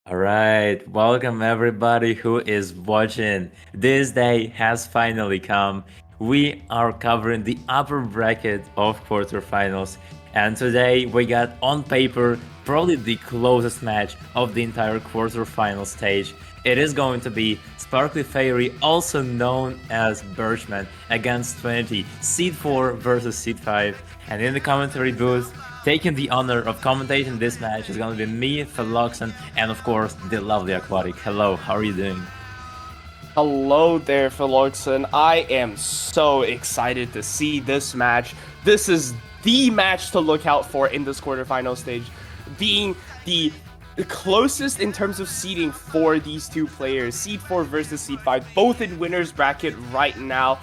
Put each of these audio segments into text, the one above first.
All right, welcome everybody who is watching. This day has finally come. we are covering the upper bracket of quarterfinals. And today we got on paper probably the closest match of the entire quarterfinal stage. It is going to be Sparkly Fairy, also known as Birchman, against twennity, Seed 4 versus Seed 5. And in the commentary booth, taking the honor of commentating this match is going to be me, Philoxen, and of course, the lovely Aquatic. Hello, how are you doing? Hello there, Philoxen. I am so excited to see this match. This is the match to look out for in this quarterfinal stage, being the closest in terms of seeding for these two players. Seed 4 versus Seed 5, both in winner's bracket right now.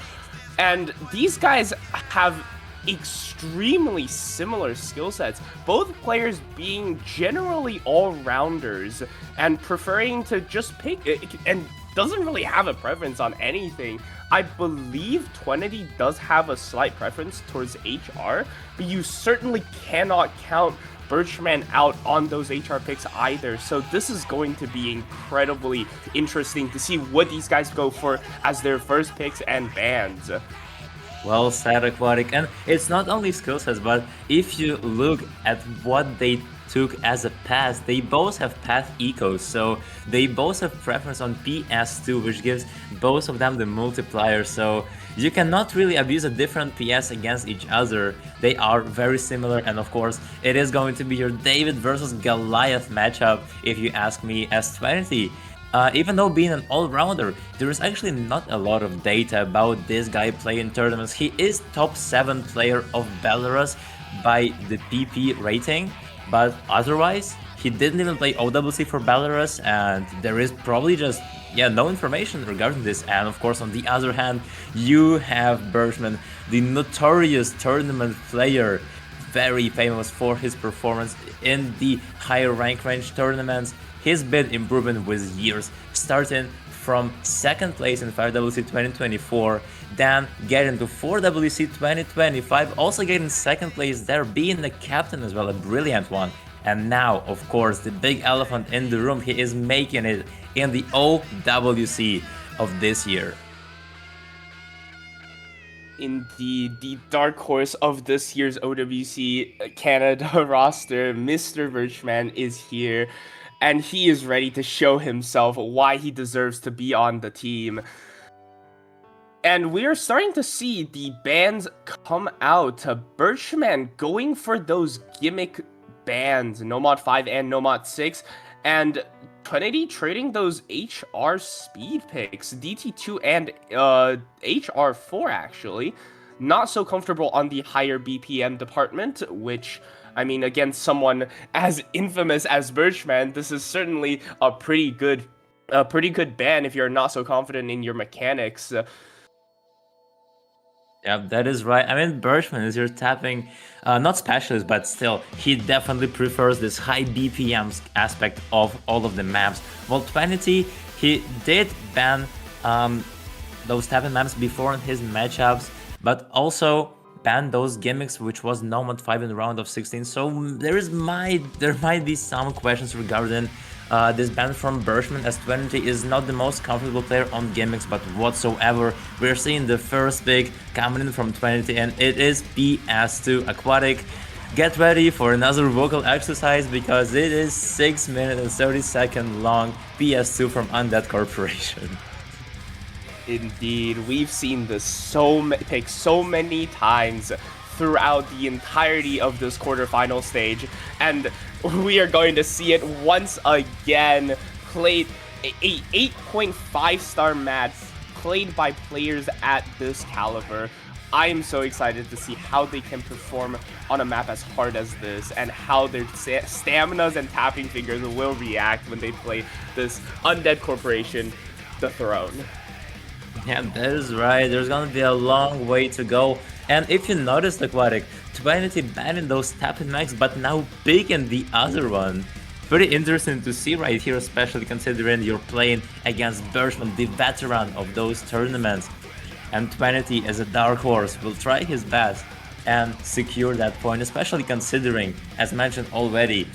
And these guys have extremely similar skill sets, both players being generally all-rounders and preferring to just pick and doesn't really have a preference on anything. I believe twennity does have a slight preference towards HR, but you certainly cannot count Birchman out on those HR picks either. So this is going to be incredibly interesting to see what these guys go for as their first picks and bans. Well said, Aquatic. And it's not only skill sets, but if you look at what they took as a path, they both have path ecos, so they both have preference on PS2, which gives both of them the multiplier, so you cannot really abuse a different PS against each other. They are very similar, and of course, it is going to be your David versus Goliath matchup, if you ask me, as twennity. Even though being an all-rounder, there is actually not a lot of data about this guy playing tournaments. He is top 7 player of Belarus by the PP rating, but otherwise, he didn't even play OWC for Belarus, and there is probably just, no information regarding this. And of course, on the other hand, you have Birchman, the notorious tournament player, very famous for his performance in the higher rank range tournaments. His bid improvement was years, starting from 2nd place in 5WC 2024, then getting to 4WC 2025, also getting 2nd place there, being the captain as well, a brilliant one. And now, of course, the big elephant in the room, he is making it in the OWC of this year. Indeed, the dark horse of this year's OWC Canada roster, Mr. Birchman, is here, and he is ready to show himself why he deserves to be on the team. And we are starting to see the bans come out. Birchman going for those gimmick bans, Nomad 5 and Nomad 6, and twennity trading those HR speed picks, DT2 and HR4 actually. Not so comfortable on the higher BPM department, which, I mean, against someone as infamous as Birchman, this is certainly a pretty good ban if you're not so confident in your mechanics. Yeah, that is right. I mean, Birchman is your tapping, not specialist, but still, he definitely prefers this high BPM aspect of all of the maps. While twennity, he did ban those tapping maps before in his matchups, but also banned those gimmicks, which was Nomad 5 in the round of 16. So there might be some questions regarding this ban from Birchman, as twennity is not the most comfortable player on gimmicks, but whatsoever. We're seeing the first pick coming in from twennity, and it is PS2 Aquatic. Get ready for another vocal exercise, because it is 6 minutes and 30 seconds long PS2 from Undead Corporation. Indeed, we've seen this pick so many times throughout the entirety of this quarterfinal stage, and we are going to see it once again played, a 8.5 star match played by players at this caliber. I am so excited to see how they can perform on a map as hard as this, and how their staminas and tapping fingers will react when they play this Undead Corporation, The Throne. Yeah, that is right. There's gonna be a long way to go. And if you noticed, Aquatic, twennity banning those tapping max, but now picking the other one. Pretty interesting to see right here, especially considering you're playing against Birchman, the veteran of those tournaments. And twennity, as a dark horse, will try his best and secure that point, especially considering, as mentioned already,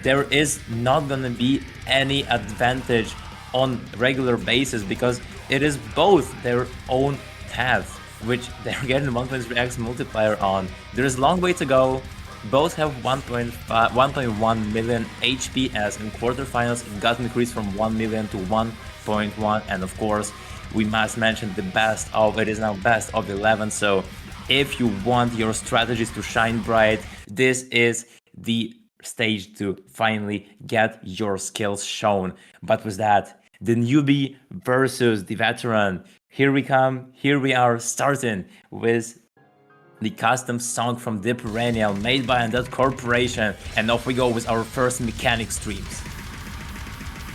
there is not gonna be any advantage on regular basis, because it is both their own path. which they're getting 1.3x multiplier on. There's a long way to go. Both have 1.1 million HP, as in quarterfinals it got increased from 1 million to 1.1, and of course we must mention the best of, it is now best of 11, so if you want your strategies to shine bright, this is the stage to finally get your skills shown. But with that, the newbie versus the veteran, here we come, here we are starting with the custom song from the Perennial made by Undead Corporation, and off we go with our first mechanic streams.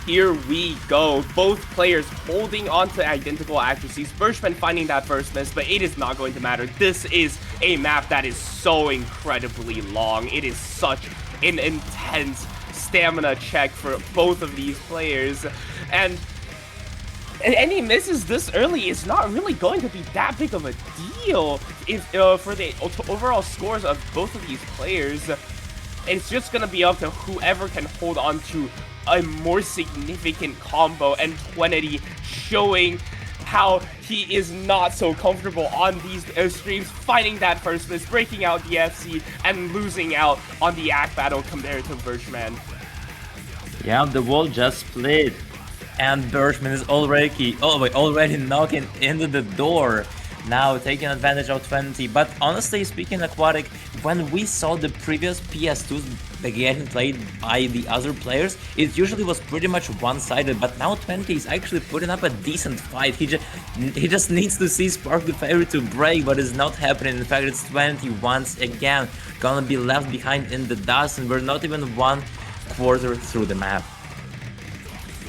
Here we go. Both players holding on to identical accuracies. Birchman finding that first miss, but it is not going to matter. This is a map that is so incredibly long. It is such an intense stamina check for both of these players. And any misses this early is not really going to be that big of a deal if, for the overall scores of both of these players. It's just going to be up to whoever can hold on to a more significant combo, and twennity showing how he is not so comfortable on these streams, finding that first miss, breaking out the FC, and losing out on the act battle compared to Birchman. Yeah, the wall just split, and Birchman is already knocking into the door, now taking advantage of twennity. But honestly speaking, Aquatic, when we saw the previous PS2s getting played by the other players, it usually was pretty much one-sided, but now twennity is actually putting up a decent fight. He just needs to see SparklyFairy to break, but it's not happening. In fact, it's twennity once again gonna be left behind in the dust, and we're not even 1/4 through the map.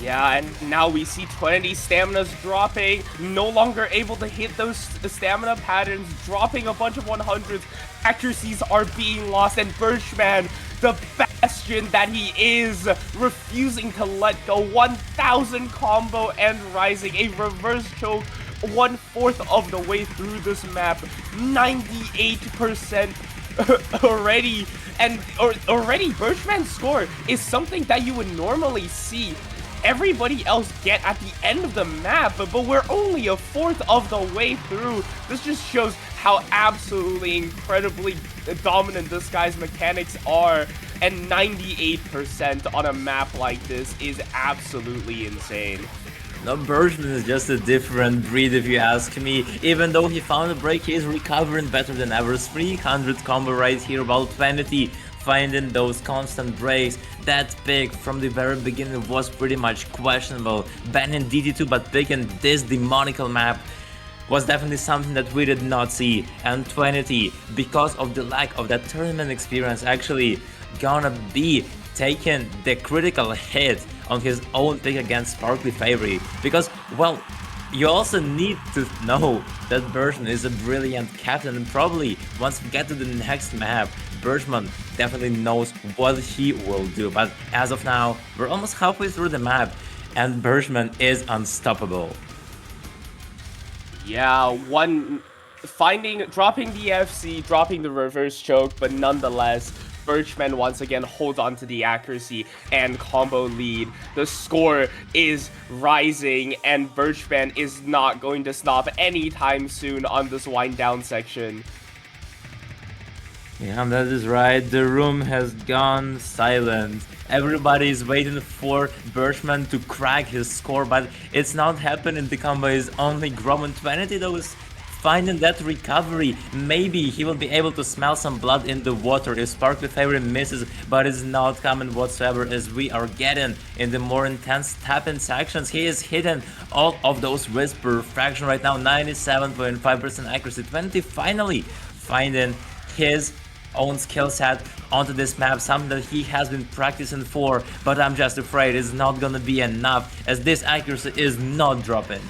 Yeah, and now we see twennity stamina's dropping, no longer able to hit those stamina patterns, dropping a bunch of 100s, accuracies are being lost, and Birchman, the bastion that he is, refusing to let go. 1000 combo and rising, a reverse choke 1/4 of the way through this map, 98% already, and already Birchman's score is something that you would normally see everybody else get at the end of the map, but we're only 1/4 of the way through. This just shows how absolutely incredibly dominant this guy's mechanics are, and 98% on a map like this is absolutely insane. No, Birchman is just a different breed if you ask me. Even though he found a break, he is recovering better than ever. 300 combo right here, while twennity finding those constant breaks. That pick from the very beginning was pretty much questionable. Banning DD2 but picking this demonical map was definitely something that we did not see. And twennity, because of the lack of that tournament experience, actually gonna be taking the critical hit on his own pick against SparklyFairy. Because, well, you also need to know that Birchman is a brilliant captain, and probably once we get to the next map, Birchman definitely knows what he will do. But as of now, we're almost halfway through the map, and Birchman is unstoppable. Yeah, dropping the FC, dropping the reverse choke, but nonetheless, Birchman once again holds on to the accuracy and combo lead. The score is rising, and Birchman is not going to stop anytime soon on this wind down section. Yeah, that is right. The room has gone silent. Everybody is waiting for Birchman to crack his score, but it's not happening. The combo is only growing. twennity though is finding that recovery. Maybe he will be able to smell some blood in the water if SparklyFairy misses, but it's not coming whatsoever as we are getting in the more intense tap-in sections. He is hitting all of those whisper fraction right now, 97.5% accuracy. twennity finally finding his own skill set onto this map, something that he has been practicing for, but I'm just afraid it's not gonna be enough as this accuracy is not dropping.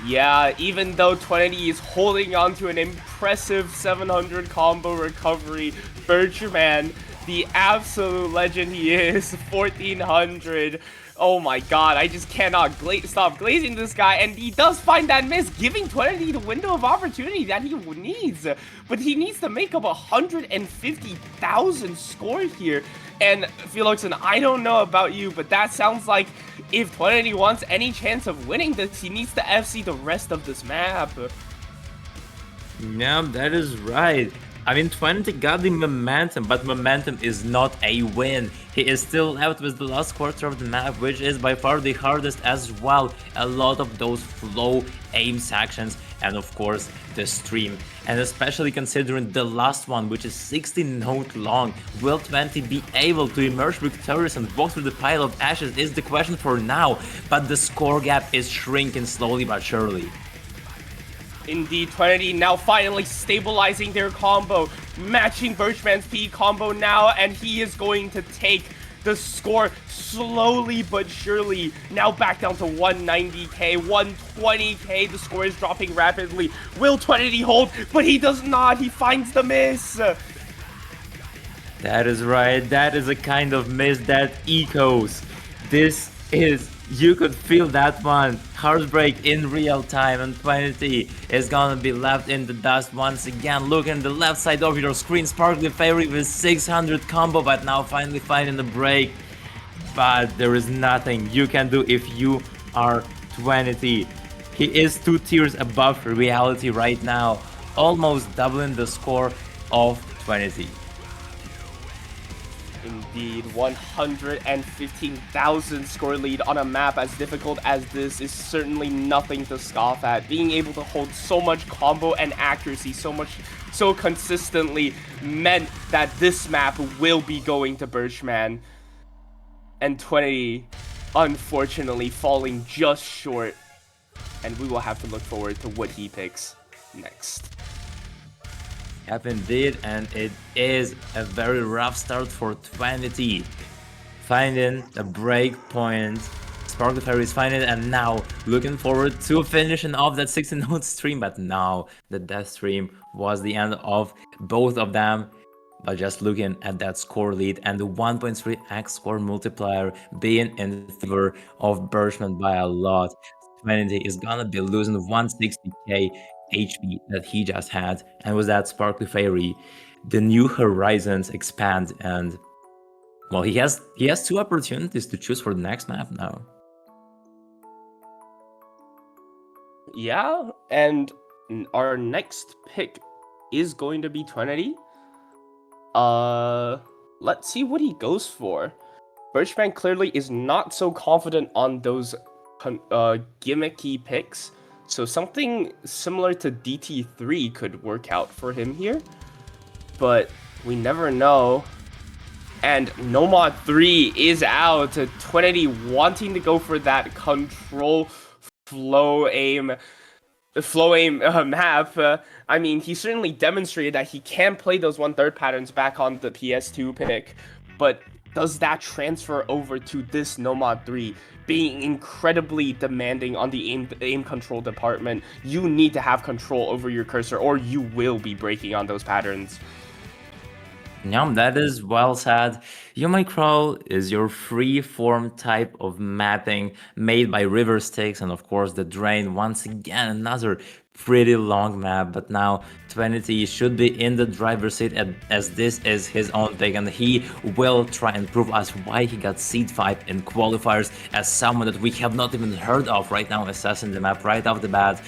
Yeah, even though twennity is holding on to an impressive 700 combo recovery, Birchman, the absolute legend he is, 1400 Oh my god, I just cannot stop glazing this guy, and he does find that miss, giving twennity the window of opportunity that he needs. But he needs to make up 150,000 score here. And Felix, and I don't know about you, but that sounds like if twennity wants any chance of winning this, he needs to FC the rest of this map. Yeah, that is right. I mean, twennity got the momentum, but momentum is not a win. He is still left with the last quarter of the map, which is by far the hardest as well. A lot of those flow aim sections, and of course the stream. And especially considering the last one, which is 16 note long, will twennity be able to emerge victorious and walk through the pile of ashes is the question for now, but the score gap is shrinking slowly but surely. Indeed, twennity now finally stabilizing their combo, matching Birchman's P combo now, and he is going to take the score slowly but surely. Now back down to 190k, 120k, the score is dropping rapidly. Will twennity hold? But he does not, he finds the miss. That is right, that is a kind of miss that echoes. This is, you could feel that one, heartbreak in real time, and twennity is gonna be left in the dust once again. Look in the left side of your screen, SparklyFairy with 600 combo, but now finally finding the break. But there is nothing you can do if you are twennity. He is 2 tiers above reality right now, almost doubling the score of twennity. Indeed, 115,000 score lead on a map as difficult as this is certainly nothing to scoff at. Being able to hold so much combo and accuracy so consistently meant that this map will be going to Birchman. And twennity, unfortunately, falling just short. And we will have to look forward to what he picks next. Yep, indeed, and it is a very rough start for twennity. Finding the break point, SparklyFairy is finding it, and now looking forward to finishing off that 16-note stream. But now the death stream was the end of both of them. But just looking at that score lead and the 1.3x score multiplier being in favor of Birchman by a lot, twennity is gonna be losing 160k HP that he just had, and with that SparklyFairy, the new horizons expand, and well, he has 2 opportunities to choose for the next map now. Yeah, and our next pick is going to be twennity. Let's see what he goes for. Birchman clearly is not so confident on those gimmicky picks. So something similar to DT3 could work out for him here, but we never know. And Nomad 3 is out. twennity wanting to go for that control flow aim map. I mean, he certainly demonstrated that he can play those 1/3 patterns back on the PS2 pick, but does that transfer over to this Nomad 3? Being incredibly demanding on the aim control department. You need to have control over your cursor or you will be breaking on those patterns. Yeah, that is well said. Crawl is your free-form type of mapping made by River Styx, and of course the Drain. Once again, another pretty long map, but now twennity should be in the driver's seat as this is his own pick, and he will try and prove us why he got seed 5 in qualifiers as someone that we have not even heard of right now, assessing the map right off the bat.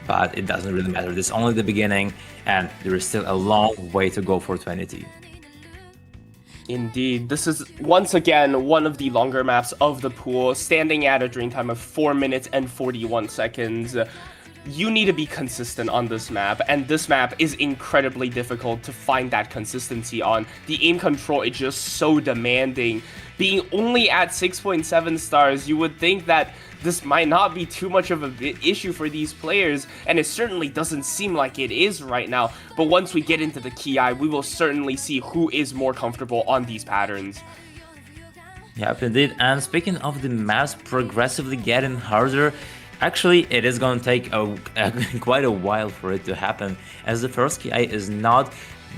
But it doesn't really matter, this is only the beginning, and there is still a long way to go for twennity. Indeed, this is once again one of the longer maps of the pool, standing at a drain time of 4 minutes and 41 seconds. You need to be consistent on this map, and this map is incredibly difficult to find that consistency on. The aim control is just so demanding. Being only at 6.7 stars, you would think that this might not be too much of an issue for these players, and it certainly doesn't seem like it is right now. But once we get into the Ki, we will certainly see who is more comfortable on these patterns. Yep, indeed. And speaking of the maps progressively getting harder, actually, it is going to take quite a while for it to happen, as the first Ki is not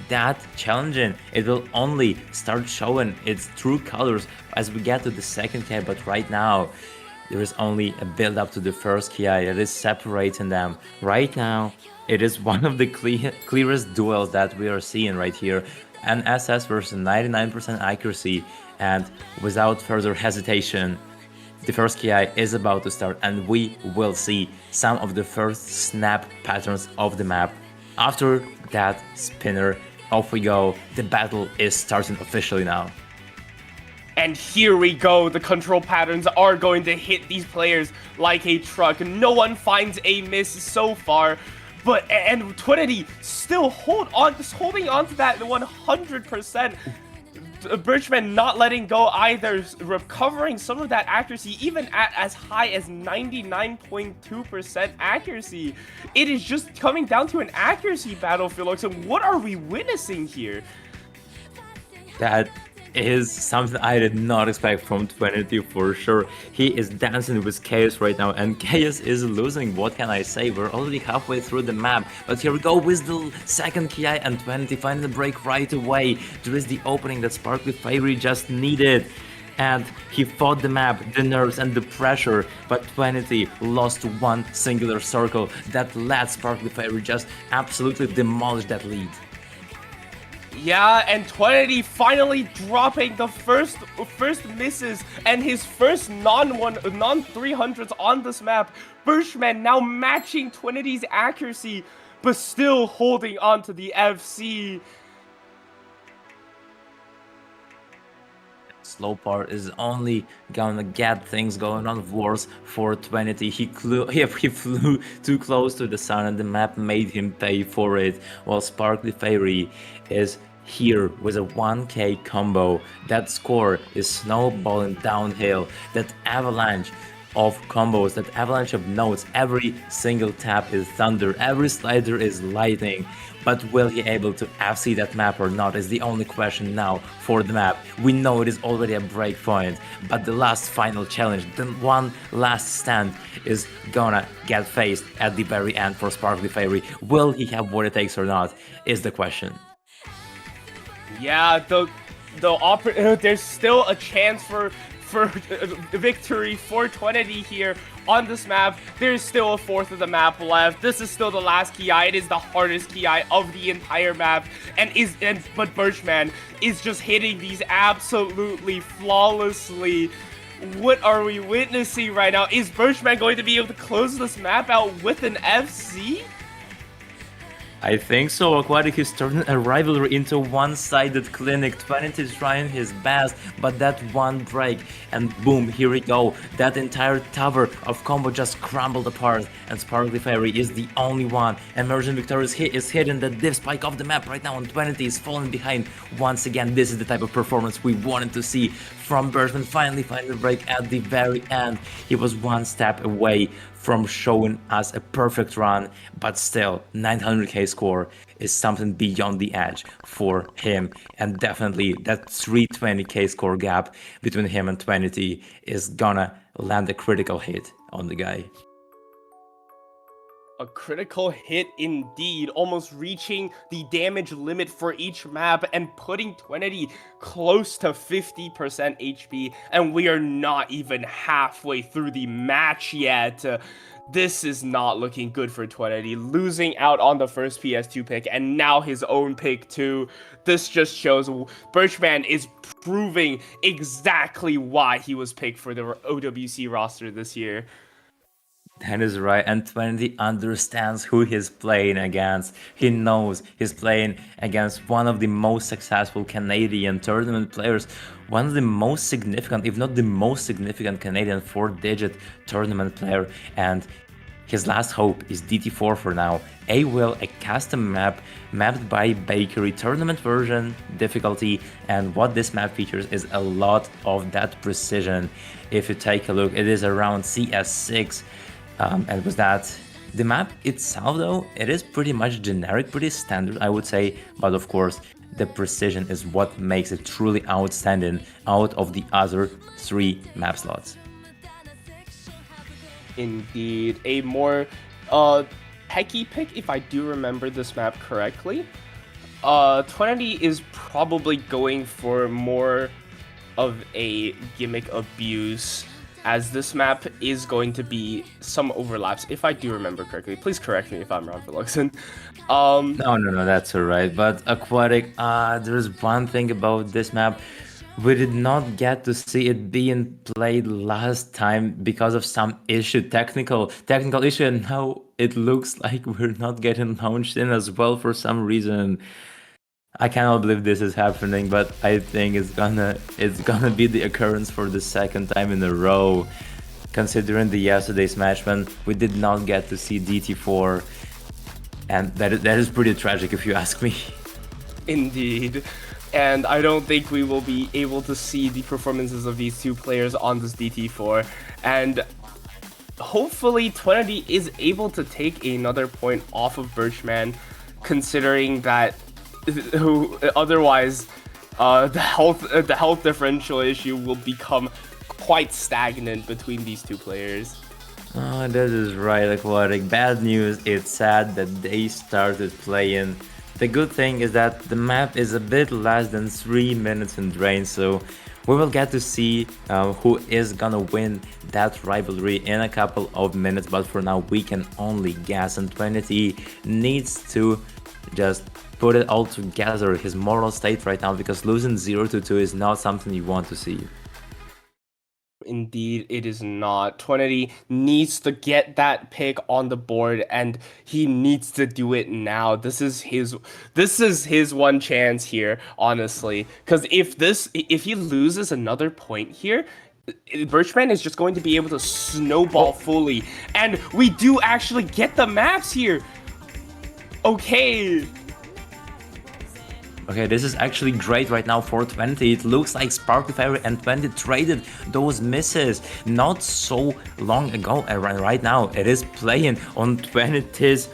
that challenging. It will only start showing its true colors as we get to the second Ki, but right now there is only a build up to the first Ki that is separating them. Right now, it is one of the clearest duels that we are seeing right here. An SS versus 99% accuracy, and without further hesitation, the first Ki is about to start, and we will see some of the first snap patterns of the map. After that spinner, off we go. The battle is starting officially now. And here we go. The control patterns are going to hit these players like a truck. No one finds a miss so far. And twennity still holding on to that 100%. Birchman not letting go either, recovering some of that accuracy, even at as high as 99.2% accuracy. It is just coming down to an accuracy battle, Felix. And what are we witnessing here? That is something I did not expect from twennity for sure. He is dancing with Chaos right now, and Chaos is losing. What can I say? We're already halfway through the map, but here we go with the second Ki, and twennity finding the break right away. There is the opening that SparklyFairy just needed, and he fought the map, the nerves and the pressure, but twennity lost one singular circle that let SparklyFairy just absolutely demolish that lead. Yeah, and twennity finally dropping the first misses and his first non-300s on this map. Birchman now matching twennity's accuracy, but still holding on to the FC. Slow part is only gonna get things going on worse for twennity. He flew too close to the sun, and the map made him pay for it, while SparklyFairy is here with a 1K combo. That score is snowballing downhill. That avalanche of combos, that avalanche of notes, every single tap is thunder, every slider is lightning. But will he able to FC that map or not is the only question now for the map. We know it is already a break point, but the last final challenge, the one last stand, is gonna get faced at the very end for SparklyFairy. Will he have what it takes or not is the question. Yeah, there's still a chance for victory for twennity here on this map. There's still a fourth of the map left. This is still the last Ki. It is the hardest Ki of the entire map, but Birchman is just hitting these absolutely flawlessly. What are we witnessing right now? Is Birchman going to be able to close this map out with an FC? I think so. Aquatic is turning a rivalry into one-sided clinic. twennity is trying his best, but that one break, and boom, here we go. That entire tower of combo just crumbled apart, and SparklyFairy is the only one. Emerging victorious is hitting the div spike of the map right now, and twennity is falling behind once again. This is the type of performance we wanted to see from Birchman. Finally finding the break at the very end. He was one step away from showing us a perfect run, but still 900k score is something beyond the edge for him, and definitely that 320k score gap between him and twennity is gonna land a critical hit on the guy. A critical hit indeed, almost reaching the damage limit for each map and putting twennity close to 50% HP, and we are not even halfway through the match yet. This is not looking good for twennity, losing out on the first PS2 pick and now his own pick too. This just shows Birchman is proving exactly why he was picked for the OWC roster this year. That is right, and twennity understands who he's playing against. He knows he's playing against one of the most successful Canadian tournament players, one of the most significant, if not the most significant Canadian 4-digit tournament player, and his last hope is DT4 for now. A will, a custom map mapped by Bakery, tournament version, difficulty, and what this map features is a lot of that precision. If you take a look, it is around CS6. And with that, the map itself though, it is pretty much generic, pretty standard I would say, but of course the precision is what makes it truly outstanding out of the other 3 map slots. Indeed, a more techie pick if I do remember this map correctly. twennity is probably going for more of a gimmick abuse, as this map is going to be some overlaps, if I do remember correctly. Please correct me if I'm wrong, Philoxen. No, that's alright. But Aquatic, there's one thing about this map. We did not get to see it being played last time because of some issue, technical issue, and now it looks like we're not getting launched in as well for some reason. I cannot believe this is happening, but I think it's gonna be the occurrence for the second time in a row. Considering the yesterday's match when we did not get to see DT4, and that is pretty tragic if you ask me. Indeed. And I don't think we will be able to see the performances of these two players on this DT4. And hopefully twennity is able to take another point off of Birchman, considering that otherwise the health differential issue will become quite stagnant between these two players. Oh, that is right, Aquatic. Bad news, it's sad that they started playing. The good thing is that the map is a bit less than 3 minutes in drain, so we will get to see who is gonna win that rivalry in a couple of minutes, but for now we can only guess, and twennity needs to just put it all together, his moral state right now, because losing 0-2 is not something you want to see. Indeed, it is not. twennity needs to get that pick on the board, and he needs to do it now. This is his one chance here, honestly. Because if he loses another point here, Birchman is just going to be able to snowball fully. And we do actually get the maps here. Okay. Okay, this is actually great right now for twennity. It looks like SparklyFairy and twennity traded those misses not so long ago, and right now it is playing on twennity's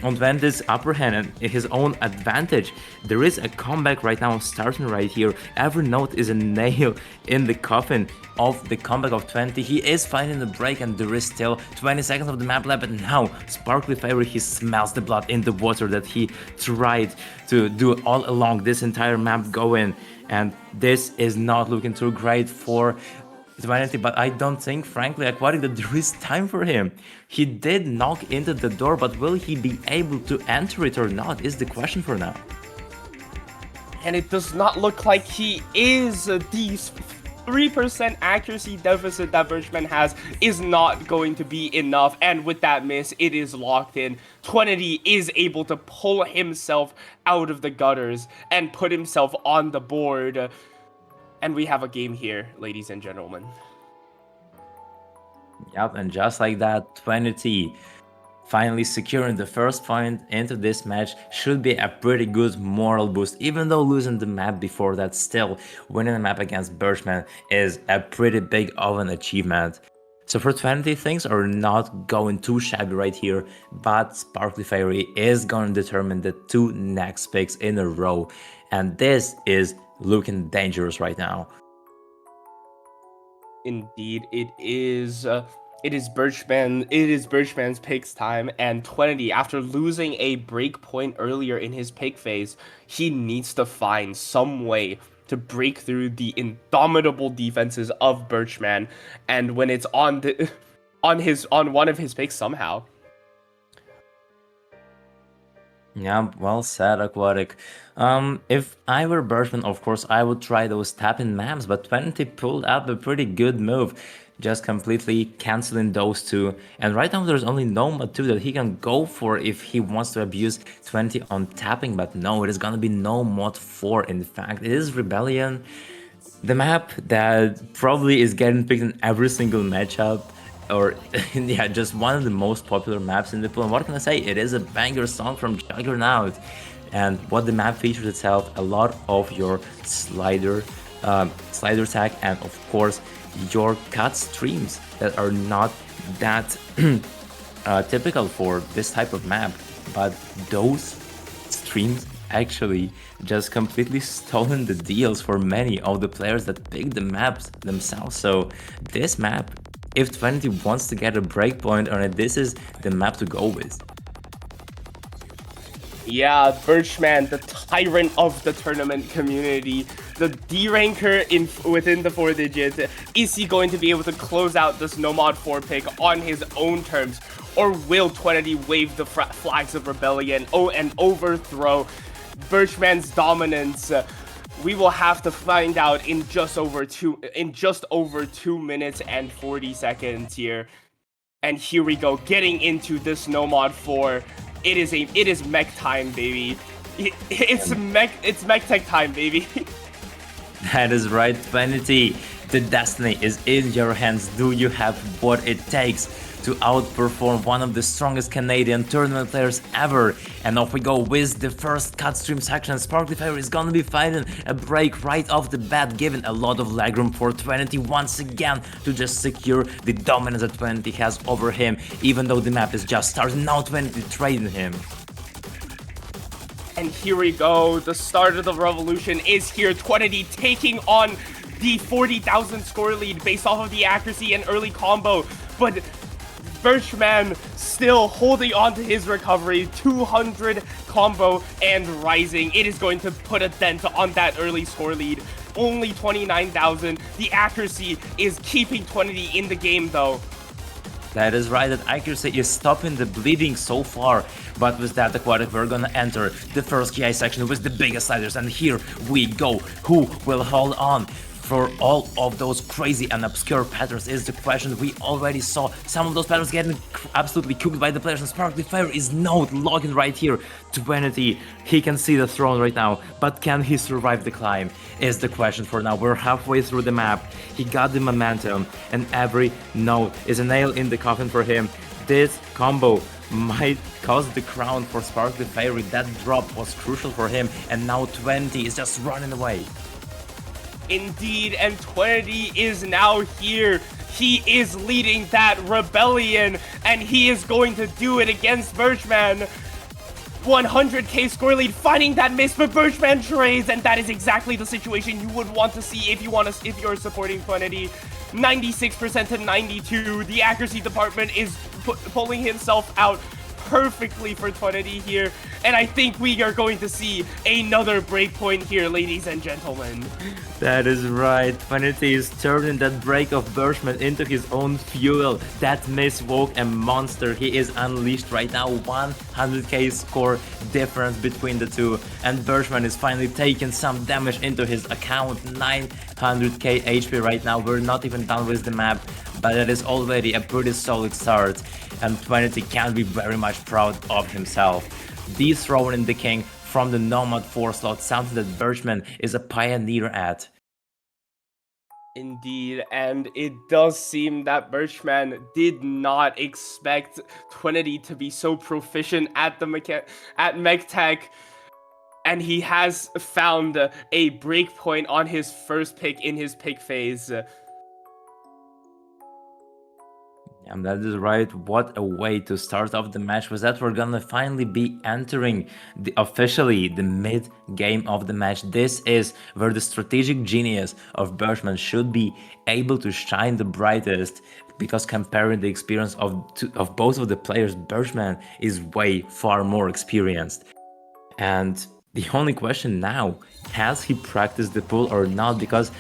on twennity's upper hand and his own advantage. There is a comeback right now starting right here. Every note is a nail in the coffin of the comeback of twennity. He is finding the break, and there is still 20 seconds of the map left, but now SparklyFairy, he smells the blood in the water that he tried to do all along this entire map going, and this is not looking too great for twennity, but I don't think, frankly, Aquatic, that there is time for him. He did knock into the door, but will he be able to enter it or not is the question for now. And it does not look like he is. These 3% accuracy deficit that Birchman has is not going to be enough, and with that miss, it is locked in. twennity is able to pull himself out of the gutters and put himself on the board. And we have a game here, ladies and gentlemen. Yep, and just like that, twennity finally securing the first point into this match should be a pretty good moral boost. Even though losing the map before that, still winning a map against Birchman is a pretty big of an achievement. So for twennity, things are not going too shabby right here, but SparklyFairy is going to determine the two next picks in a row, and this is looking dangerous right now. Indeed, it is. It is Birchman's picks time, and twennity, after losing a break point earlier in his pick phase, he needs to find some way to break through the indomitable defenses of Birchman, and when it's on one of his picks somehow. Yeah, well said, Aquatic. If I were Birchman, of course, I would try those tap-in maps, but twennity pulled up a pretty good move, just completely canceling those two. And right now there's only Nomad 2 that he can go for if he wants to abuse twennity on tapping, but no, it is gonna be no mod 4. In fact, it is Rebellion, the map that probably is getting picked in every single matchup, or yeah, just one of the most popular maps in the pool. And what can I say? It is a banger song from Juggernaut. And what the map features itself, a lot of your slider attack, and of course your cut streams that are not that typical for this type of map, but those streams actually just completely stolen the deals for many of the players that picked the maps themselves. So this map, if twennity wants to get a breakpoint on it, this is the map to go with. Yeah, Birchman, the tyrant of the tournament community, the D-ranker within the 4 digits. Is he going to be able to close out this No Mod 4 pick on his own terms? Or will twennity wave the flags of rebellion and overthrow Birchman's dominance? We will have to find out in just over 2 minutes and 40 seconds here. And here we go, getting into this No Mod 4. It is mech time, baby. It's mech tech time, baby. That is right, twennity. The destiny is in your hands. Do you have what it takes to outperform one of the strongest Canadian tournament players ever? And off we go with the first cut stream section. SparklyFairy is gonna be finding a break right off the bat, giving a lot of legroom for twennity once again to just secure the dominance that twennity has over him, even though the map is just starting. Now twennity trading him. And here we go, the start of the revolution is here. twennity taking on the 40,000 score lead based off of the accuracy and early combo, but Birchman still holding on to his recovery. 200 combo and rising. It is going to put a dent on that early score lead. Only 29,000. The accuracy is keeping twennity in the game though. That is right, that accuracy is stopping the bleeding so far. But with that, Aquatic, we're gonna enter the first GI section with the biggest sliders, and here we go. Who will hold on for all of those crazy and obscure patterns is the question. We already saw some of those patterns getting absolutely cooked by the players, and SparklyFairy is not logging right here. twennity, he can see the throne right now, but can he survive the climb is the question for now. We're halfway through the map. He got the momentum, and every node is a nail in the coffin for him. This combo might cost the crown for SparklyFairy. That drop was crucial for him, and now twennity is just running away. Indeed, and twennity is now here. He is leading that rebellion, and he is going to do it against Birchman. 100k score lead, finding that miss, but Birchman trades, and that is exactly the situation you would want to see if you're supporting twennity. 96% to 92. The accuracy department is pulling himself out perfectly for twennity here, and I think we are going to see another breakpoint here, ladies and gentlemen. That is right, twennity is turning that break of Birchman into his own fuel. That miss woke a monster. He is unleashed right now. 100k score difference between the two, and Birchman is finally taking some damage into his account. 900k HP right now. We're not even done with the map, but it is already a pretty solid start, and twennity can be very much proud of himself. Dethroning the king from the No Mod 4 slot, something that Birchman is a pioneer at. Indeed, and it does seem that Birchman did not expect twennity to be so proficient at mech tech, and he has found a breakpoint on his first pick in his pick phase. And that is right. What a way to start off the match. With that, we're gonna finally be entering officially the mid game of the match. This is where the strategic genius of Birchman should be able to shine the brightest, because comparing the experience of both of the players, Birchman is way far more experienced. And the only question now, has he practiced the pull or not? Because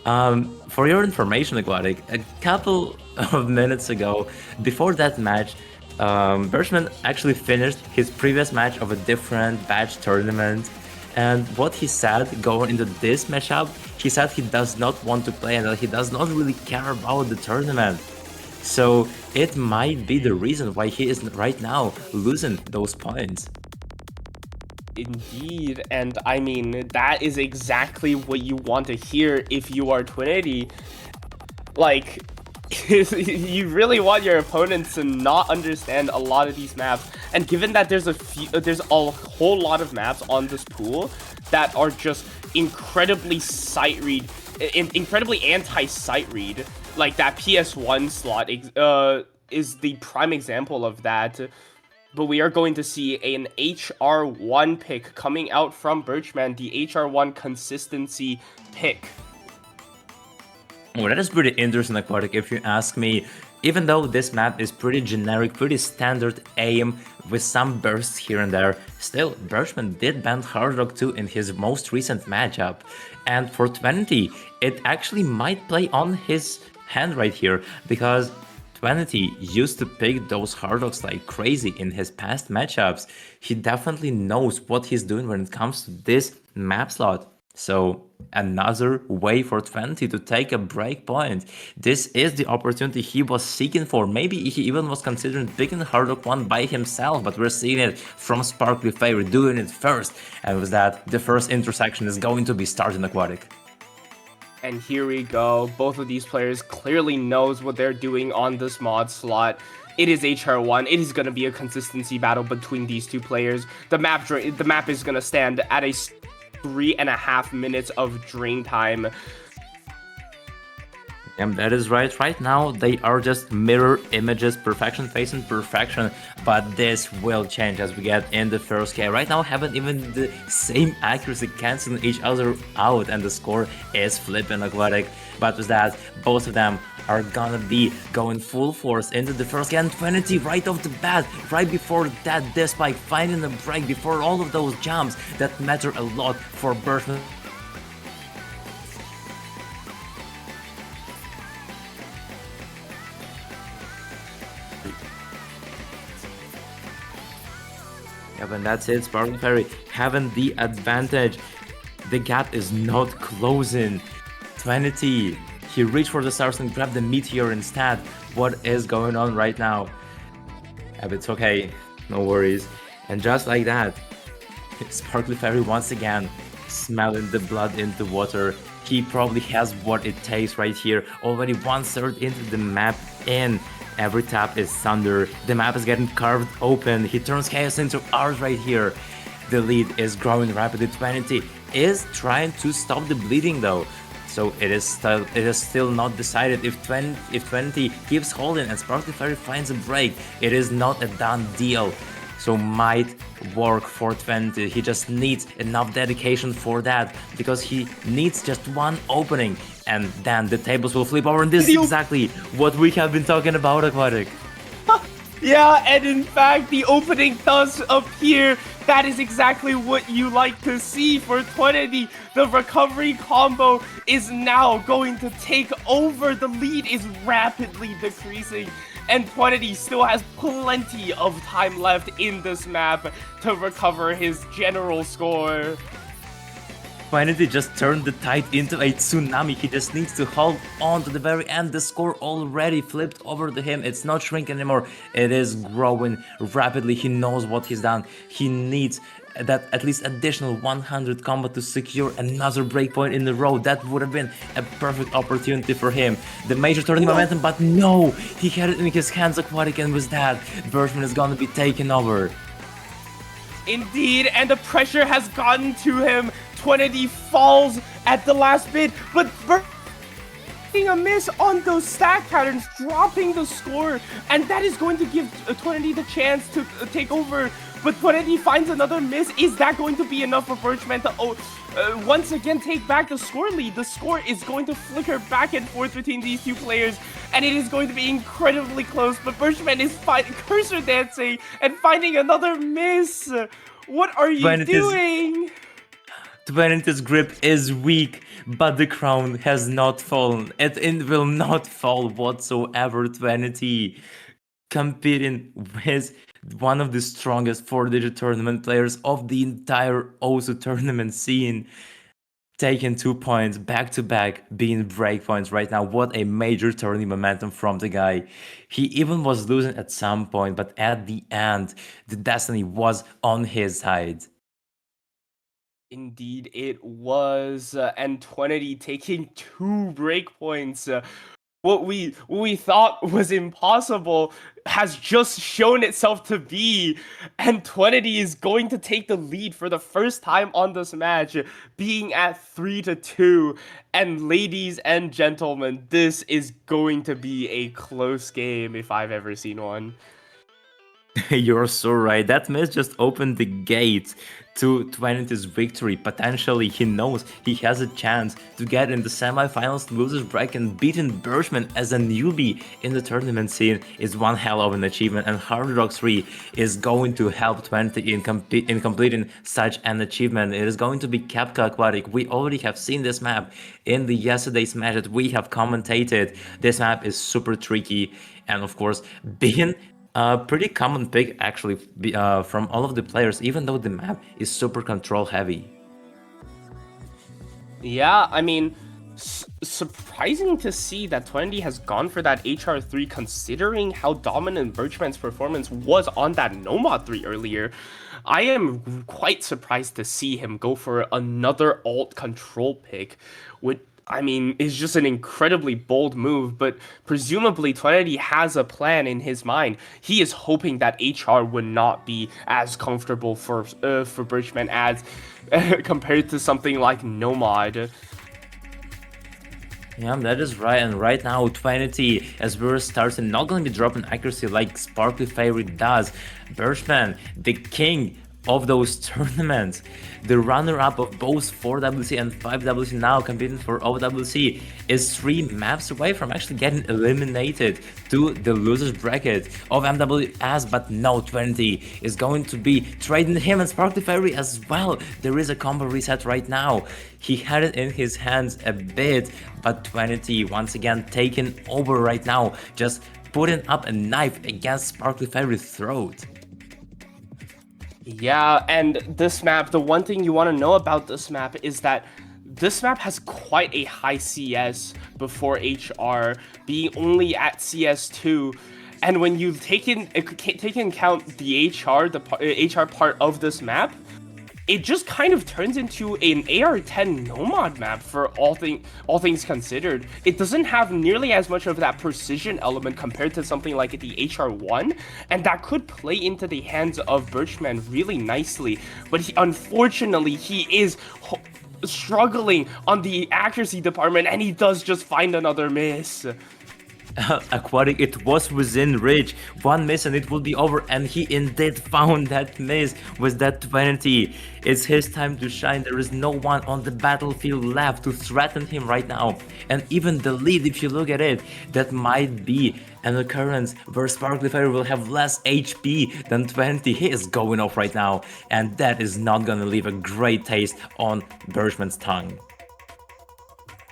for your information, Aquatic, a couple of minutes ago, before that match, Birchman actually finished his previous match of a different batch tournament, and what he said going into this matchup, he said he does not want to play and that he does not really care about the tournament. So it might be the reason why he is right now losing those points. Indeed, and I mean, that is exactly what you want to hear if you are twennity. Like, you really want your opponents to not understand a lot of these maps, and given that there's a whole lot of maps on this pool that are just incredibly sight read, incredibly anti-sight read, like that PS1 slot is the prime example of that. But we are going to see an HR1 pick coming out from Birchman, the HR1 consistency pick. Well, that is pretty interesting, Aquatic, if you ask me. Even though this map is pretty generic, pretty standard aim with some bursts here and there, still, Birchman did ban Hard Rock 2 in his most recent matchup. And for twennity, it actually might play on his hand right here, because twennity used to pick those Hard Rocks like crazy in his past matchups. He definitely knows what he's doing when it comes to this map slot. So another way for twennity to take a break point. This is the opportunity he was seeking for. Maybe he even was considering picking Hard Rock 1 by himself, but we're seeing it from SparklyFairy doing it first. And with that, the first intersection is going to be starting Aquatic. And here we go. Both of these players clearly knows what they're doing on this mod slot. It is HR1. It is going to be a consistency battle between these two players. The map is going to stand at a 3.5 minutes of drain time. And that is right. Right now, they are just mirror images, perfection facing perfection, but this will change as we get in the first game. Right now, haven't even the same accuracy, canceling each other out, and the score is flipping Aquatic. But with that, both of them are gonna be going full force into the first game. twennity right off the bat, right before that disc spike, finding a break before all of those jumps that matter a lot for Birchman. Yep, and that's it. SparklyFairy having the advantage. The gap is not closing. twennity, he reached for the stars and grabbed the meteor instead. What is going on right now? Yep, it's okay. No worries. And just like that, SparklyFairy once again smelling the blood into water. He probably has what it takes right here. Already 1/3 into the map in. Every tap is thunder. The map is getting carved open. He turns chaos into ours right here. The lead is growing rapidly. twennity is trying to stop the bleeding though. So it is still not decided. If twennity keeps holding and SparklyFairy finds a break, it is not a done deal. So might work for twennity. He just needs enough dedication for that, because he needs just one opening, and then the tables will flip over. And this is exactly what we have been talking about, Aquatic. Yeah, and in fact, the opening does appear. That is exactly what you like to see for twennity. The recovery combo is now going to take over. The lead is rapidly decreasing, and twennity still has plenty of time left in this map to recover his general score. twennity just turned the tide into a tsunami. He just needs to hold on to the very end. The score already flipped over to him. It's not shrinking anymore. It is growing rapidly. He knows what he's done. He needs that at least additional 100 combat to secure another breakpoint in a row. That would have been a perfect opportunity for him. The major turning momentum, but no! He had it in his hands, Aquatic, and with that, Birchman is gonna be taken over. Indeed, and the pressure has gotten to him. twennity falls at the last bit, but getting a miss on those stack patterns, dropping the score, and that is going to give twennity the chance to take over. But twennity finds another miss. Is that going to be enough for Birchman to once again take back the score lead? The score is going to flicker back and forth between these two players, and it is going to be incredibly close. But Birchman is cursor dancing and finding another miss. What are you doing? twennity's grip is weak, but the crown has not fallen. It will not fall whatsoever. twennity competing with one of the strongest 4-digit tournament players of the entire OSU tournament scene, taking 2 points back to back, being breakpoints right now. What a major turning momentum from the guy. He even was losing at some point, but at the end, the destiny was on his side. Indeed, it was, and twennity taking 2 breakpoints. What we thought was impossible has just shown itself to be, and twennity is going to take the lead for the first time on this match, being at 3-2. And ladies and gentlemen, this is going to be a close game if I've ever seen one. You're so right. That miss just opened the gate to twenity's victory. Potentially, he knows he has a chance to get in the semifinals, losers bracket, and beating Birchman as a newbie in the tournament scene is one hell of an achievement, and Hard Rock 3 is going to help twentity in completing such an achievement. It is going to be Kepka Aquatic. We already have seen this map in the yesterday's match that we have commentated. This map is super tricky, and of course, being a pretty common pick actually from all of the players, even though the map is super control heavy. Yeah, I mean, surprising to see that twennity has gone for that HR3 considering how dominant Birchman's performance was on that Nomad 3 earlier. I am quite surprised to see him go for another alt control pick, which I mean, is just an incredibly bold move, but presumably twennity has a plan in his mind. He is hoping that HR would not be as comfortable for Birchman as compared to something like Nomad. Yeah, that is right. And right now, twennity, as we're starting, not going to be dropping accuracy like SparklyFairy does. Birchman, the king of those tournaments, the runner-up of both 4WC and 5WC, now competing for OWC, is 3 maps away from actually getting eliminated to the losers bracket of MWS. But no, twennity is going to be trading him and SparklyFairy as well. There is a combo reset right now. He had it in his hands a bit, but twennity once again taking over right now, just putting up a knife against SparklyFairy's throat. Yeah, and this map, the one thing you want to know about this map is that this map has quite a high CS before HR, being only at CS2. And when you take in account the HR part of this map, it just kind of turns into an AR10 Nomad map for all things considered. It doesn't have nearly as much of that precision element compared to something like the HR1, and that could play into the hands of Birchman really nicely. But unfortunately, he is struggling on the accuracy department, and he does just find another miss. Aquatic, it was within reach. One miss and it will be over, and he indeed found that miss with that twennity. It's his time to shine. There is no one on the battlefield left to threaten him right now. And even the lead, if you look at it, that might be an occurrence where SparklyFairy will have less HP than twennity. He is going off right now, and that is not gonna leave a great taste on Birchman's tongue.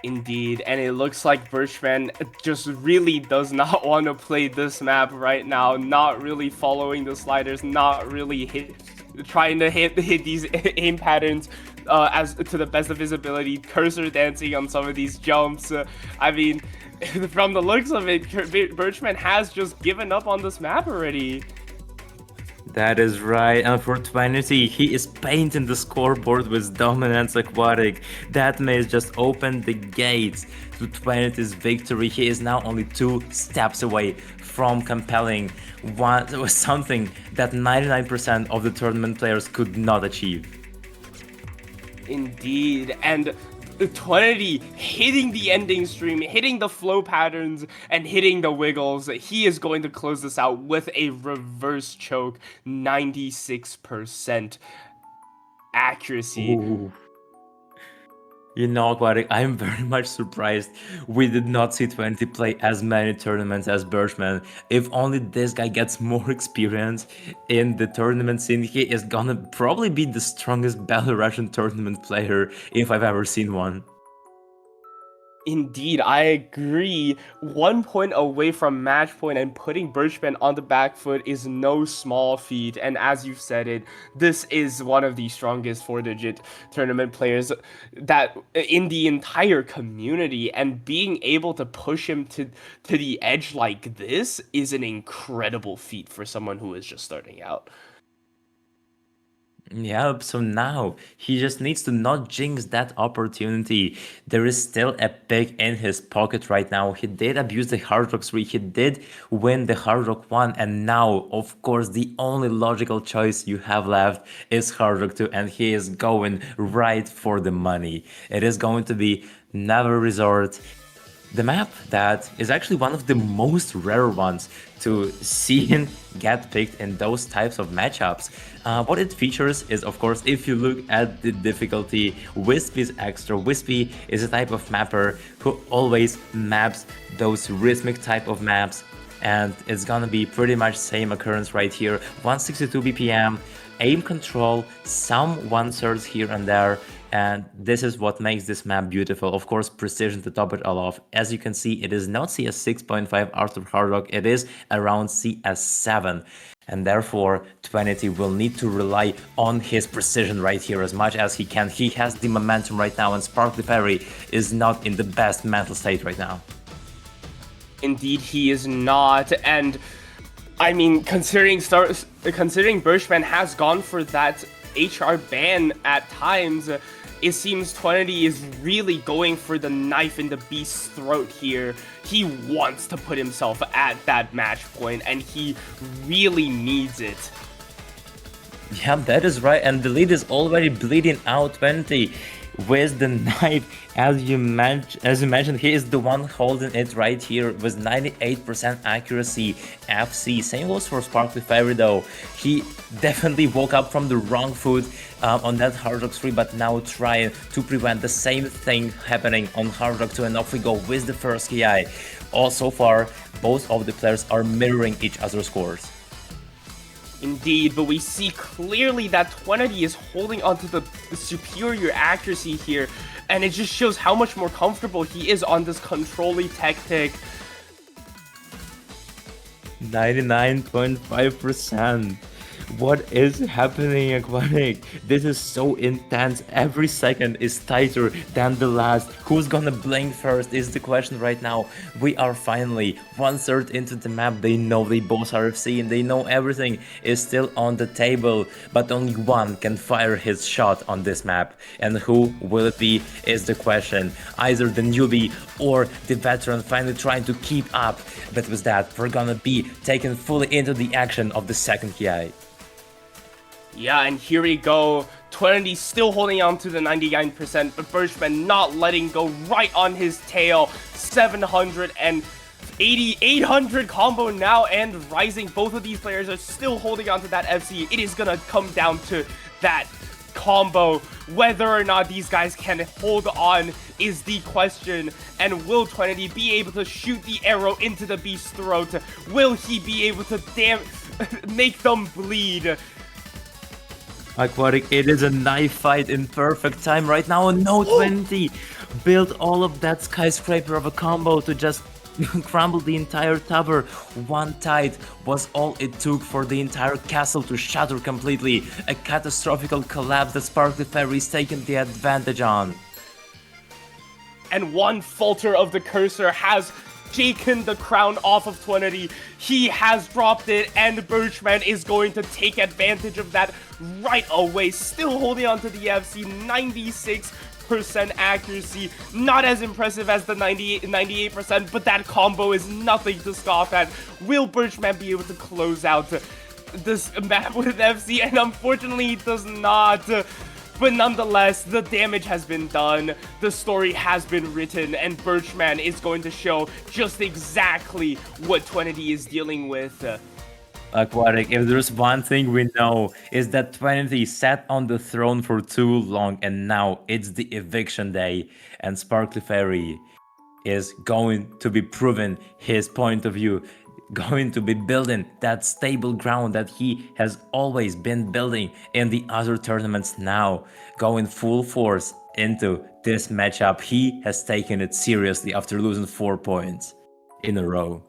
Indeed, and it looks like Birchman just really does not want to play this map right now, not really following the sliders, not really trying to hit these aim patterns as to the best of his ability, cursor dancing on some of these jumps. I mean, from the looks of it, Birchman has just given up on this map already. That is right, and for twennity, he is painting the scoreboard with dominance. Aquatic. That maze just opened the gates to twenity's victory. He is now only 2 steps away from compelling something that 99% of the tournament players could not achieve. Indeed, and twennity hitting the ending stream, hitting the flow patterns, and hitting the wiggles. He is going to close this out with a reverse choke, 96% accuracy. Ooh. You know, Aquatic, I'm very much surprised we did not see twennity play as many tournaments as Birchman. If only this guy gets more experience in the tournament scene, he is gonna probably be the strongest Belarusian tournament player if I've ever seen one. Indeed, I agree. 1 point away from match point and putting Birchman on the back foot is no small feat. And as you've said it, this is one of the strongest 4-digit tournament players that in the entire community. And being able to push him to the edge like this is an incredible feat for someone who is just starting out. Yeah, so now he just needs to not jinx that opportunity. There is still a pick in his pocket right now. He did abuse the Hard Rock 3, he did win the Hard Rock 1, and now, of course, the only logical choice you have left is Hard Rock 2, and he is going right for the money. It is going to be Never Resort. the map that is actually one of the most rare ones to see get picked in those types of matchups. What it features is, of course, if you look at the difficulty, Wispy is extra. Wispy is a type of mapper who always maps those rhythmic type of maps, and it's gonna be pretty much same occurrence right here. 162 BPM, aim control, some 1/3 here and there, and this is what makes this map beautiful. Of course, precision to top it all off. As you can see, it is not CS 6.5 Arthur Hard Rock, it is around CS 7. And therefore, twennity will need to rely on his precision right here as much as he can. He has the momentum right now, and SparklyFairy is not in the best mental state right now. Indeed, he is not, and I mean, considering Birchman has gone for that HR ban at times, it seems twennity is really going for the knife in the beast's throat here. He wants to put himself at that match point, and he really needs it. Yeah, that is right, and the lead is already bleeding out. twennity with the knife, as you mentioned, he is the one holding it right here with 98% accuracy. FC, same goes for SparklyFairy though. He definitely woke up from the wrong foot on that Hard Rock 3, but now trying to prevent the same thing happening on Hard Rock 2, and off we go with the first KI. All so far, both of the players are mirroring each other's scores. Indeed, but we see clearly that twennity is holding onto the superior accuracy here, and it just shows how much more comfortable he is on this controlly tactic. 99.5%. What is happening, Aquatic? This is so intense. Every second is tighter than the last. Who's gonna blink first is the question right now. We are finally 1/3 into the map. They know they both are FC and they know everything is still on the table. But only one can fire his shot on this map. And who will it be is the question. Either the newbie or the veteran finally trying to keep up. But with that, we're gonna be taken fully into the action of the second KI. Yeah, and here we go. twennity still holding on to the 99%, but Birchman not letting go right on his tail. 780, 800 combo now and rising. Both of these players are still holding on to that FC. It is gonna come down to that combo. Whether or not these guys can hold on is the question. And will twennity be able to shoot the arrow into the beast's throat? Will he be able to make them bleed? Aquatic, it is a knife fight in perfect time right now, and no twennity built all of that skyscraper of a combo to just crumble the entire tower. One tide was all it took for the entire castle to shatter completely. A catastrophical collapse that SparklyFairy is taking the advantage on. And one falter of the cursor has taken the crown off of twennity. He has dropped it, and Birchman is going to take advantage of that right away. Still holding on to the FC, 96% accuracy. Not as impressive as the 98%, but that combo is nothing to scoff at. Will Birchman be able to close out this map with FC? And unfortunately, he does not. But nonetheless, the damage has been done, the story has been written, and Birchman is going to show just exactly what twennity is dealing with. Aquatic, if there's one thing we know, is that twennity sat on the throne for too long, and now it's the eviction day, and SparklyFairy is going to be proving his point of view, going to be building that stable ground that he has always been building in the other tournaments. Now going full force into this matchup. He has taken it seriously after losing 4 points in a row.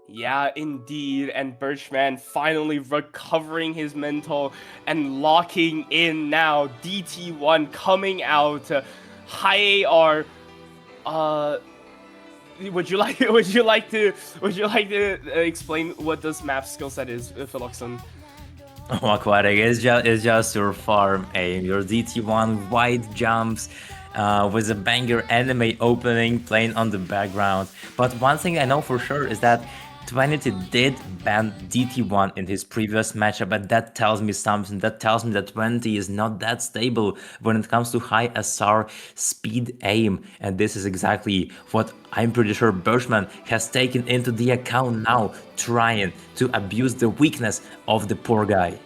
Yeah, indeed, and Birchman finally recovering his mental and locking in now. DT1 coming out, high AR. Would you like to explain what this map skill set is, Philoxon? Oh, Aquatic, it's just your farm aim, your DT1 wide jumps with a banger anime opening playing on the background. But one thing I know for sure is that twennity did ban DT1 in his previous matchup, but that tells me something. That tells me that twennity is not that stable when it comes to high SR speed aim, and this is exactly what I'm pretty sure Birchman has taken into the account now, trying to abuse the weakness of the poor guy.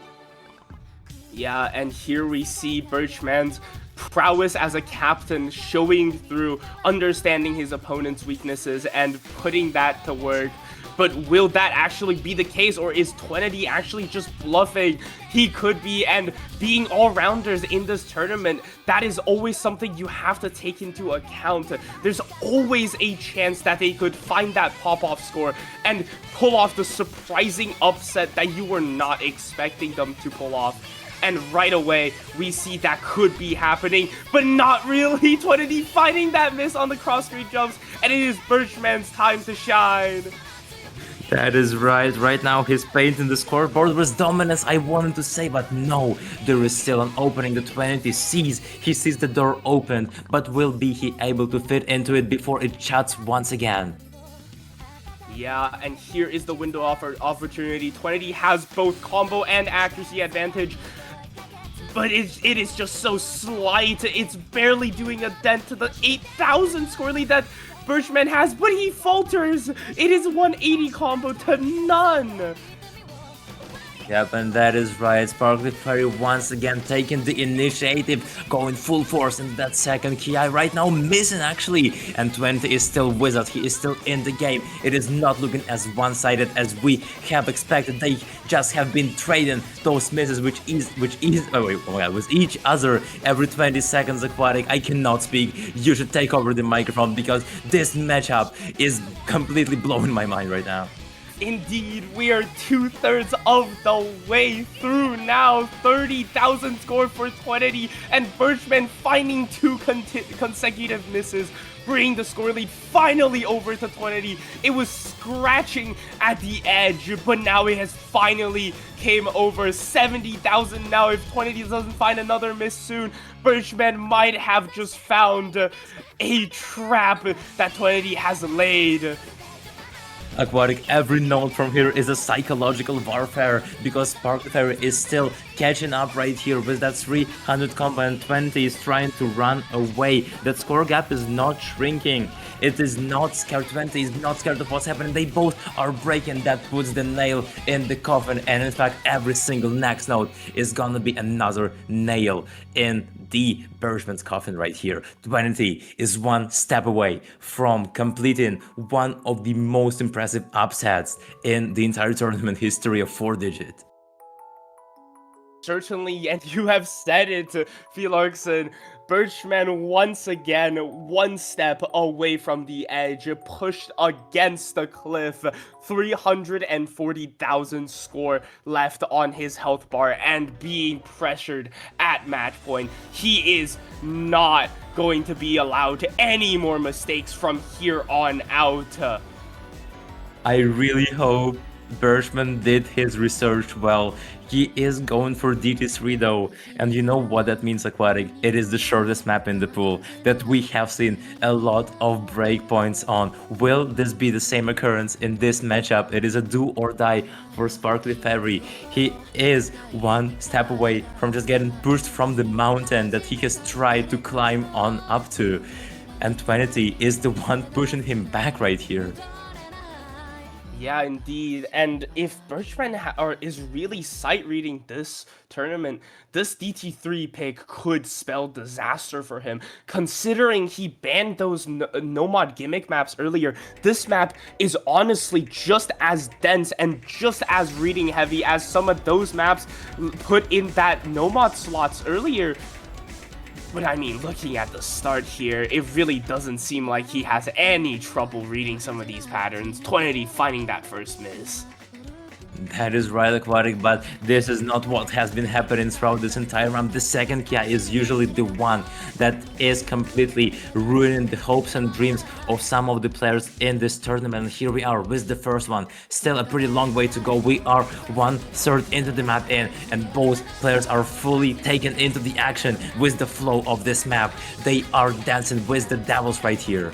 Yeah, and here we see Birchman's prowess as a captain showing through, understanding his opponent's weaknesses and putting that to work. But will that actually be the case, or is twennity actually just bluffing? He could be, and being all-rounders in this tournament, that is always something you have to take into account. There's always a chance that they could find that pop-off score and pull off the surprising upset that you were not expecting them to pull off. And right away, we see that could be happening, but not really. twennity finding that miss on the cross-screen jumps, and it is Birchman's time to shine. That is right. Right now, his paint in the scoreboard was dominance, I wanted to say, but no, there is still an opening. The twennity sees, he sees the door open, but will be he able to fit into it before it shuts once again? Yeah, and here is the window of opportunity. twennity has both combo and accuracy advantage, but it is just so slight. It's barely doing a dent to the 8,000 score lead that Birchman has, but he falters. It is 180 combo to none. Yep, and that is right. SparklyFairy once again taking the initiative, going full force into that second Ki. Right now missing actually, and twennity is still Wizard. He is still in the game. It is not looking as one-sided as we have expected. They just have been trading those misses, with each other every 20 seconds. Aquatic, I cannot speak. You should take over the microphone because this matchup is completely blowing my mind right now. Indeed, we are 2/3 of the way through now. 30,000 score for twennity, and Birchman finding two consecutive misses, bringing the score lead finally over to twennity. It was scratching at the edge, but now it has finally came over. 70,000 now. If twennity doesn't find another miss soon, Birchman might have just found a trap that twennity has laid. Aquatic, every note from here is a psychological warfare because SparklyFairy is still catching up right here with that 300 combo, and twennity is trying to run away. That score gap is not shrinking. It is not scared. twennity is not scared of what's happening. They both are breaking. That puts the nail in the coffin, and in fact every single next note is gonna be another nail in the Birchman's coffin right here. twennity is one step away from completing one of the most impressive upsets in the entire tournament history of 4-digit. Certainly, and you have said it, Felixson. Birchman once again one step away from the edge, pushed against the cliff. 340,000 score left on his health bar and being pressured at match point. He is not going to be allowed any more mistakes from here on out. I really hope Birchman did his research well. He is going for DT3 though, and you know what that means, Aquatic? It is the shortest map in the pool that we have seen a lot of breakpoints on. Will this be the same occurrence in this matchup? It is a do or die for SparklyFairy. He is one step away from just getting pushed from the mountain that he has tried to climb on up to, and twennity is the one pushing him back right here. Yeah, indeed. And if Birchman is really sight reading this tournament, this DT3 pick could spell disaster for him. Considering he banned those no-mod gimmick maps earlier, this map is honestly just as dense and just as reading heavy as some of those maps put in that no-mod slots earlier. But I mean, looking at the start here, it really doesn't seem like he has any trouble reading some of these patterns. twennity finding that first miss. That is right, Aquatic, but this is not what has been happening throughout this entire round. The second Ki is usually the one that is completely ruining the hopes and dreams of some of the players in this tournament. And here we are with the first one. Still a pretty long way to go. We are 1/3 into the map in, and both players are fully taken into the action with the flow of this map. They are dancing with the devils right here.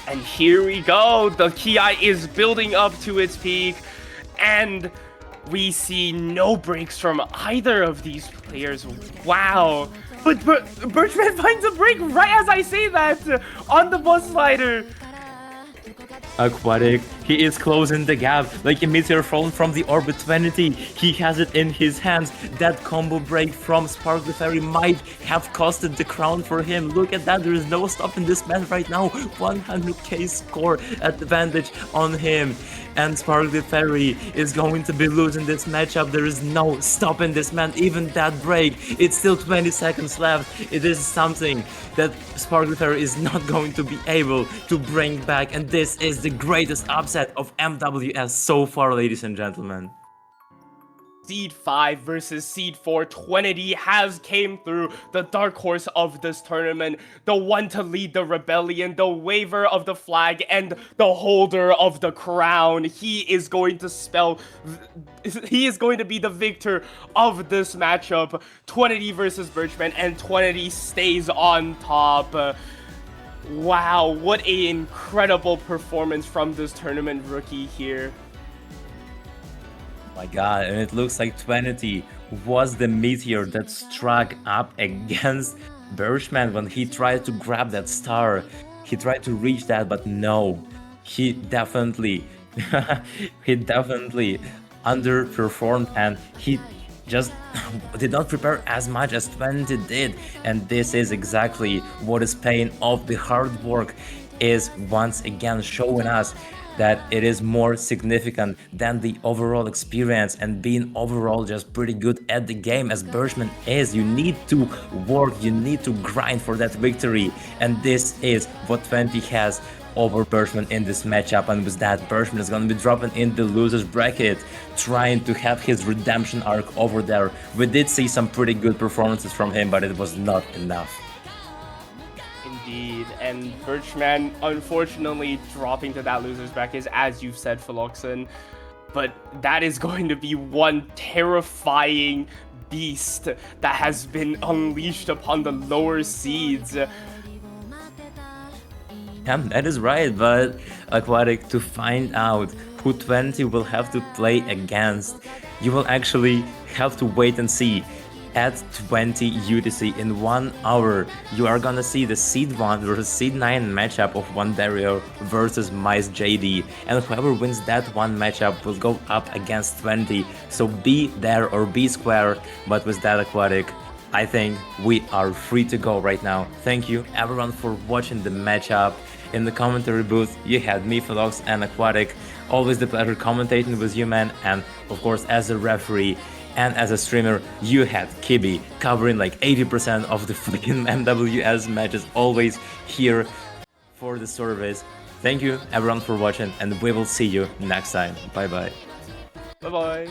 And here we go. The Ki is building up to its peak. And we see no breaks from either of these players. Wow. But Birchman finds a break right as I say that on the bus slider. Aquatic, he is closing the gap like a meteor falling from the orbit twennity. He has it in his hands. That combo break from SparklyFairy might have costed the crown for him. Look at that, there is no stopping this man right now. 100k score advantage on him. And SparklyFairy is going to be losing this matchup. There is no stopping this man, even that break. It's still 20 seconds left. It is something that SparklyFairy is not going to be able to bring back. And this is the greatest upset of MWS so far, ladies and gentlemen. Seed 5 versus Seed 4, twennity has came through, the dark horse of this tournament, the one to lead the rebellion, the waver of the flag, and the holder of the crown. He is going to be the victor of this matchup. twennity versus Birchman, and twennity stays on top. Wow, what an incredible performance from this tournament rookie here. My god, and it looks like twennity was the meteor that struck up against Birchman when he tried to grab that star. He tried to reach that, but no, he definitely underperformed, and he just did not prepare as much as twennity did. And this is exactly what is paying off. The hard work is once again showing us that it is more significant than the overall experience and being overall just pretty good at the game as Birchman is. You need to work, you need to grind for that victory, and this is what twennity has over Birchman in this matchup. And with that, Birchman is going to be dropping in the losers bracket, trying to have his redemption arc over there. We did see some pretty good performances from him, but it was not enough. Indeed, and Birchman unfortunately dropping to that loser's bracket, as you've said, Philoxen. But that is going to be one terrifying beast that has been unleashed upon the lower seeds. Yeah, that is right, but Aquatic, to find out who twennity will have to play against, you will actually have to wait and see. At 20 UTC in 1 hour, you are gonna see the Seed 1 versus Seed 9 matchup of Wanderio versus Mice JD, and whoever wins that one matchup will go up against twennity, so be there or be square. But with that, Aquatic, I think we are free to go right now. Thank you everyone for watching the matchup. In the commentary booth, you had me, Philox, and Aquatic. Always the pleasure commentating with you, man, and of course as a referee and as a streamer, you had Kibi covering like 80% of the freaking MWS matches, always here for the service. Thank you everyone for watching, and we will see you next time. Bye bye. Bye bye.